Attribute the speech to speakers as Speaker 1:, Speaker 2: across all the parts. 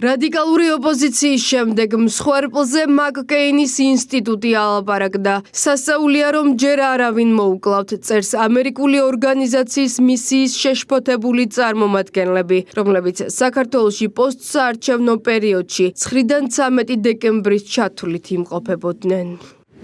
Speaker 1: რადიკალური ოპოზიციის შემდეგ მსხვერპლზე მაკ-კეინის ინსტიტუტი ალაპარაკდა. სასაულია რომ ჯერ არავინ მოუკლავთ, წერს ამერიკული ორგანიზაციის მისიის შეშფოთებული წარმომადგენლები, რომლებიც საქართველოში პოსტსაარჩევნო პერიოდში 9-დან 13 დეკემბრის ჩათვლით იმყოფებოდნენ.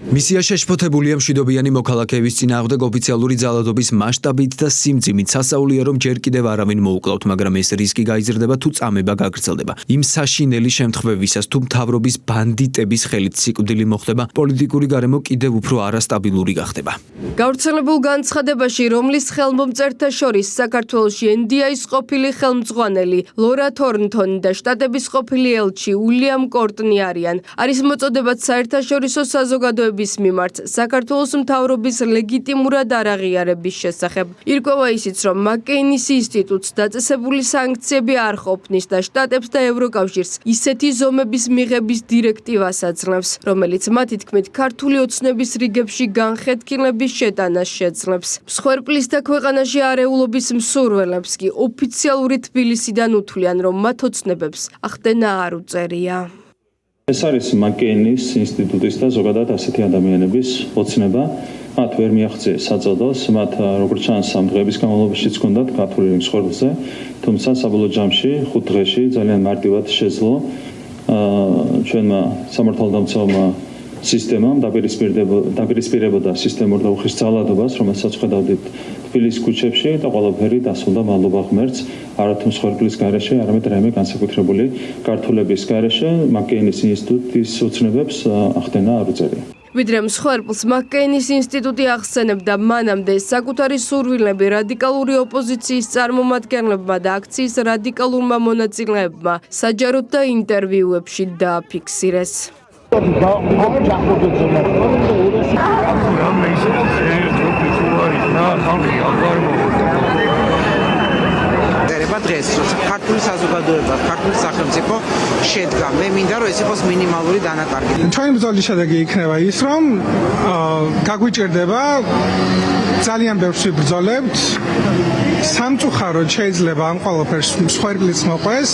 Speaker 2: მისია შეშფოთებულია მშვიდობიანი მოქალაქეების წინააღმდეგ ოფიციალური ძალადობის მასშტაბით და სიმძიმით. სასაულია რომ ჯერ კიდევ არავინ მოუკლავთ, მაგრამ ეს რისკი გაიზრდება თუ წამება გაგრძელდება. იმ საშინელი შემთხვევისას თუ მთავრობის ბანდიტების ხელით სიკვდილი მოხდება, პოლიტიკური გარემო კიდევ უფრო არასტაბილური გახდება.
Speaker 1: გავრცელებულ განცხადებაში, რომლის ხელმომწერთა შორის საქართველოში NDI-ის ყოფილი ხელმძღვანელი ლორა თორნტონი და შტატების ყოფილი ელჩი უილიამ კორტნი არიან, არის მოწოდებაც საერთაშორისო საზოგადოების მიმართ საქართველოს მთავრობის ლეგიტიმურად არაღიარების შესახებ. ირკვევა ისიც, რომ მაკ-კეინის ინსტიტუტს დაწესებული სანქციები არ ყოფნის და შტატებს და ევროკავშირს ისეთი ზომების მიღების დირექტივას აძლევს, რომელიც მათი თქმით ქართული ოცნების რიგებში განხეთქილების შეტანას შეძლებს. მსხვერპლის და ქვეყანაში არეულობის მსურველებს კი ოფიციალური თბილისიდან უთვლიან, რომ მათ ოცნებებს ახდენა არ უწერია.
Speaker 3: ეს არის მაკ-კეინის ინსტიტუტის და ზოგადად ასეთი ადამიანების ოცნება. მათ ვერ მიაღწიეს საწოდოს, მათ როგორც ჩანს ამ დღეების განმავლობაშიც ჰქონდათ ქართული მსხვერპლზე, თუმცა საბოლოო ჯამში 5 დღეში ძალიან მარტივად შეძლო ჩვენმა სამართალდამცავმა სისტემამ დაპირისპირებოდა სისტემურ და უხეშ ძალადობას, რომელსაც ხედავდით თბილისის ქუჩებში და ყველაფერი დასრულდა მადლობა ღმერთს, არათუ მსხვერპლის გარეშე, არამედ რაიმე განსაკუთრებული გართულების გარეშე მაკ-კეინის ინსტიტუტის ოცნებებს ახდენა არ უწევია.
Speaker 1: ვიდრე მსხვერპლს მაკ-კეინის ინსტიტუტი ახსენებდა, მანამდე საკუთარი სურვილები რადიკალური ოპოზიციის წარმომადგენლებმა და აქციის რადიკალურმა მონაწილეებმა საჯაროდ და ინტერვიუებში დააფიქსირეს.
Speaker 4: დღეს ქართული საზოგადოება, ქართული სახელმწიფო შედგა. მე მინდა რომ ეს იყოს მინიმალური დანაკარგი.
Speaker 5: ჩვენი ბრძოლის შედეგი იქნება ის, რომ გაგვიჭირდება ძალიან ბევრს ვიბრძოლებთ. სამწუხაროდ შეიძლება ამ ყველაფერს მსხვერპლის მოყვეს.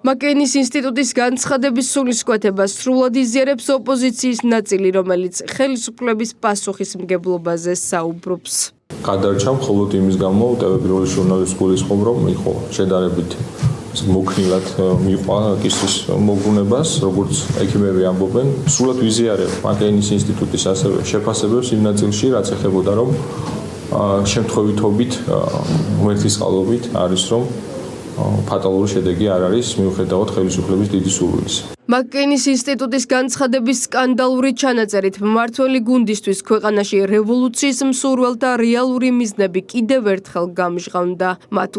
Speaker 1: მაკ-კეინის ინსტიტუტის განცხადების სულისკვეთებას სრულად იზიარებს ოპოზიციის ნაწილი, რომელიც ხელისუფლების პასუხისმგებლობაზე საუბრობს.
Speaker 6: გადარჩა მხოლოდ იმის გამო, ტელევიზიური ჟურნალისტ გულისხმობ, რომ იყო შედარებით მოქნილად მიყვა კისრის მოგუნებას, როგორც ექიმები ამბობენ. სრულად ვიზიარებ მაკ-კეინის ინსტიტუტის ასევე შეფასებებს იმ ნაწილში, რაც ეხებოდა, რომ შემთხვევითობით ღმერთის წყალობით არის, რომ ფატალური შედეგი არ არის მიუხედავად ხელისუფლების დიდი სურვილის.
Speaker 1: მაკ-კეინის ინსტიტუტის განცხადების სკანდალური ჩანაწერით მმართველი გუნდისთვის ქვეყანაში რევოლუციის მსურველთა რეალური მიზნები კიდევ ერთხელ გამჟღავნდა. მათ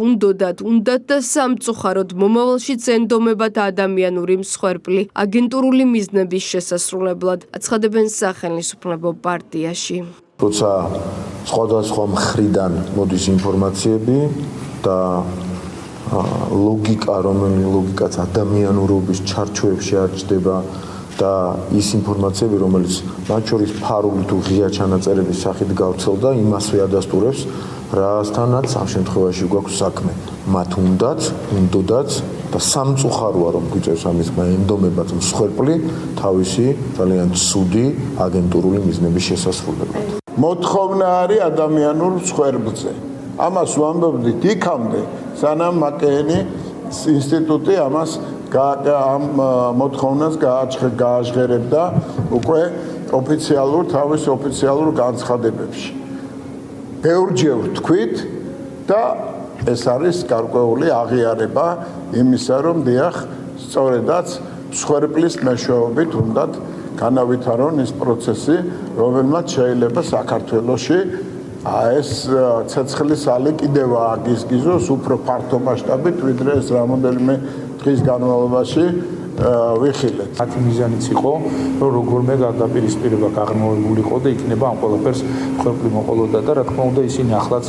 Speaker 1: უნდათ და სამწუხაროდ მომავალშიც ენდომებათ ადამიანური მსხვერპლი აგენტურული მიზნების შესასრულებლად, აცხადებენ სახელმწიფო პარტიაში.
Speaker 7: როცა სხვადასხვა მხრიდან მოდის ინფორმაციები და ლოგიკა, რომელიც ლოგიკაც ადამიანურობის ჩარჩოებში არ ჩდება და ის ინფორმაციები, რომელიც მათ შორის ფარული თუ ღია ჩანაწერების სახით გავრცელდა, იმასვე ადასტურებს, რასთანაც ამ შემთხვევაში გვაქვს საქმე. მათ უნდოდაც და სამწუხაროა, რომ გვიწევს ამის ხმა ენდომებად მსხვერპლი თავისი ძალიან ცუდი აგენტურული მიზნების შესასრულებლად.
Speaker 8: მოთხოვნა არის ადამიანურ მსხვერპლზე. ამას ვამბობდით იქამდე, სანამ მაკ-კეინის ინსტიტუტი ამას ამ მოთხოვნას გააჟღერებდა უკვე თავის ოფიციალურ განცხადებებში. ბევრჯერ ვთქვით და ეს არის გარკვეული აღიარება იმისა, რომ დიახ, სწორედაც მსხვერპლის მეშვეობით უნდათ განავითარონ ის პროცესი, რომელმაც შეიძლება საქართველოში ეს ცეცხლის ალი კიდევ აგიზგიზოს უფრო ფართო მასშტაბით, ვიდრე ეს რამოდენიმე დღის განმავლობაში ვიხილეთ.
Speaker 9: მათი მიზანიც იყო, რომ როგორმე გადაპირისპირება გაღრმავებულიყო და იქნება ამ ყველაფერს მსხვერპლი მოყოლოდა და რა თქმა უნდა ისინი ახლაც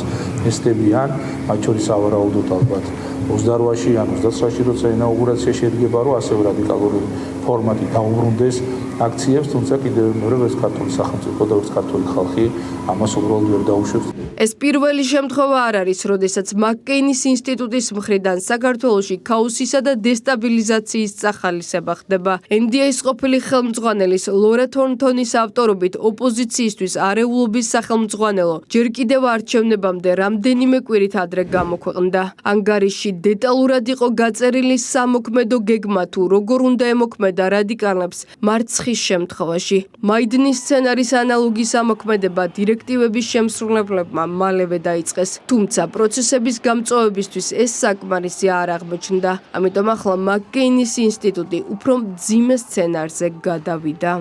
Speaker 9: ესდებიან, მათ შორის ავარაუდოდ ალბათ 28-ში ან 29-ში როცა ინაუგურაცია შედგება, რომ ასევე რადიკალური ფორმატი დაუბრუნდეს აქციებს, თუმცა კიდევ მეორე ვერც ქართული სახელმწიფო და ვერც ქართული ხალხი ამას უბრალოდ ვერ დაუშვებს.
Speaker 1: ეს პირველი შემთხვევა არ არის, როდესაც მაკ-კეინის ინსტიტუტის მხრიდან საქართველოში ქაოსისა და დესტაბილიზაციის წახალისება ხდება. NDI-ის ყოფილი ხელმძღვანელის ლორა თორნტონის ავტორობით ოპოზიციისთვის არეულობის სახელმძღვანელო ჯერ კიდევ არჩევნებამდე რამდენიმე კვირით ადრე გამოქვეყნდა. ანგარიში დეტალურად იყო გაწერილი სამოქმედო გეგმა თუ როგორ უნდა ემოქმედა რადიკალებს მარცხის შემთხვევაში. მაიდნის სცენარის ანალოგი სამოქმედება დირექტივების შემსრულებლებმა მალევე დაიწყეს, თუმცა პროცესების გამწვავებისთვის ეს საკმარისი არ აღმოჩნდა. ამიტომ ახლა მაკ-კეინის ინსტიტუტი უფრო მძიმე სცენარზე გადავიდა.